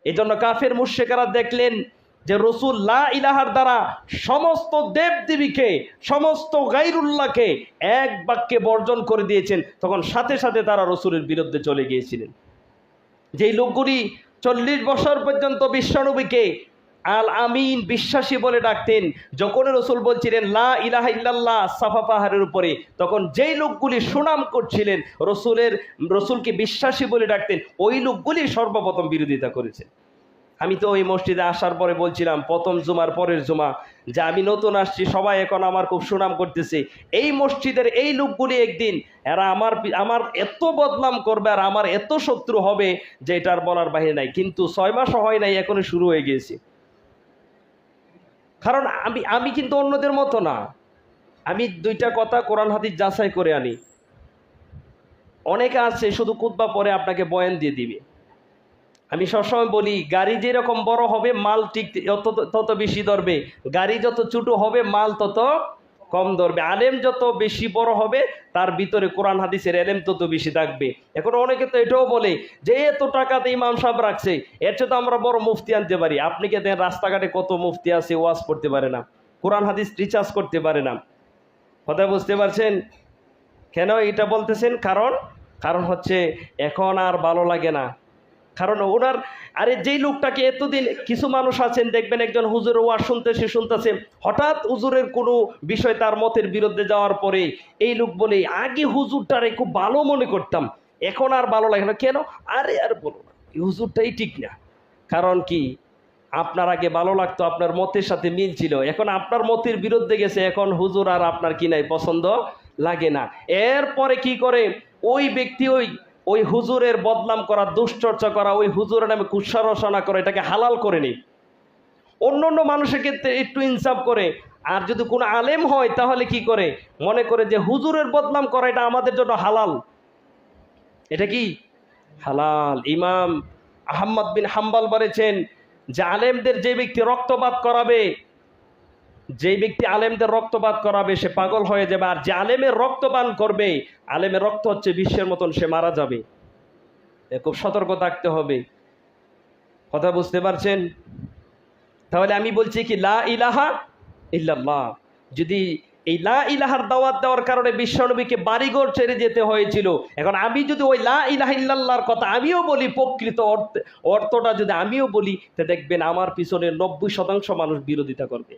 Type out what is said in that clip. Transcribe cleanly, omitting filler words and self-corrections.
এই জন্য কাফের মুশরিকরা দেখলেন যে রসুল লা ইলাহার দ্বারা সমস্ত দেবদেবীকে, সমস্ত গায়রুল্লাহকে এক বাক্যে বর্জন করে দিয়েছেন, তখন সাথে সাথে তারা রসুলের বিরুদ্ধে চলে গিয়েছিলেন। যেই লোকগুলি 40 বছর পর্যন্ত বিশ্বনবীকে আল আমিন, বিশ্বাসী বলে ডাকতেন, যখন রসুল বলছিলেন লা ইলাহা ইল্লাল্লাহ সাফা পাহাড়ের উপরে, তখন যেই লোকগুলি সুনাম করছিলেন রসুলকে বিশ্বাসী বলে ডাকতেন, ওই লোকগুলি সর্বপ্রথম বিরোধিতা করেছে। আমি তো ওই মসজিদে আসার পরে বলছিলাম, প্রথম জুমার পরের জুমা, যে আমি নতুন আসছি, সবাই এখন আমার খুব সুনাম করতেছে, এই মসজিদের এই লোকগুলি একদিন এরা আমার এত বদনাম করবে আর আমার এত শত্রু হবে যে এটার বলার বাহিরে নাই। কিন্তু 6 মাসও হয় নাই, এখনই শুরু হয়ে গিয়েছে। কারণ আমি কিন্তু অন্যদের মতো না, আমি 2টা কথা কোরআন হাদিস যাচাই করে আনি। অনেকে আছে শুধু খুতবা পরে আপনাকে বয়ান দিয়ে দিবে। আমি সবসময় বলি, গাড়ি যেরকম বড় হবে মাল ঠিক তত বেশি ধরবে, গাড়ি যত ছোট হবে মাল তত কম ধরবে। আলেম যত বেশি বড় হবে তার ভিতরে কোরআন হাদিসের এলেম তত বেশি থাকবে। এখন অনেকে তো এটাও বলে যে এত টাকাতে ইমাম সাহেব রাখছে, এর চেয়ে তো আমরা বড় মুফতি আনতে পারি। আপনি কে দেখেন রাস্তাঘাটে কত মুফতি আছে, ওয়াজ করতে পারে না, কোরআন হাদিস রিচার্জ করতে পারে না। কথা বুঝতে পারছেন কেন এটা বলতেছেন? কারণ হচ্ছে এখন আর ভালো লাগে না। কারণ ওনার যেই লোকটাকে এতদিন, কিছু মানুষ আছেন দেখবেন একজন হুজুর ওয়াজ শুনতেছে, হঠাৎ হুজুরের কোনো বিষয় তার মতের বিরুদ্ধে যাওয়ার পরে এই লোক বলে আগে হুজুরটারে খুব ভালো মনে করতাম, এখন আর ভালো লাগে না। কেন? আর বলো না, এই হুজুরটাই ঠিক না। কারণ কি? আপনার আগে ভালো লাগতো, আপনার মতের সাথে মিল ছিল, এখন আপনার মতের বিরুদ্ধে গেছে, এখন হুজুর আর আপনার কি নাই, পছন্দ লাগে না। এরপরে কি করে ওই ব্যক্তি ওই হুজুরের বদনাম করা, দুশ্চর্চা করা, ওই হুজুরের নামে কুৎসা রচনা করে, এটাকে হালাল করে নি। অন্য মানুষের ক্ষেত্রে একটু ইনসাফ করে। আর যদি কোনো আলেম হয় তাহলে কি করে, মনে করে যে হুজুরের বদনাম করা এটা আমাদের জন্য হালাল। এটা কি হালাল? ইমাম আহমদ বিন হাম্বল বলেছেন যে আলেমদের যে ব্যক্তি রক্তপাত করাবে, সে পাগল হয়ে যাবে। আর যে আলেমের রক্তপান করবে, আলেমের রক্ত হচ্ছে বিশ্বের মতন, সে মারা যাবে। খুব সতর্ক থাকতে হবে। কথা বুঝতে পারছেন? তাহলে আমি বলছি কি, লা ইলাহা ইল্লাল্লাহ, যদি এই লা ইলাহার দাওয়াত দেওয়ার কারণে বিশ্বনবীকে বাড়িঘর ছেড়ে যেতে হয়েছিল, এখন আমি যদি ওই লা ইলাহা ইল্লাল্লাহর কথা আমিও বলি, প্রকৃত অর্থটা যদি আমিও বলি, তা দেখবেন আমার পিছনে 90% মানুষ বিরোধিতা করবে।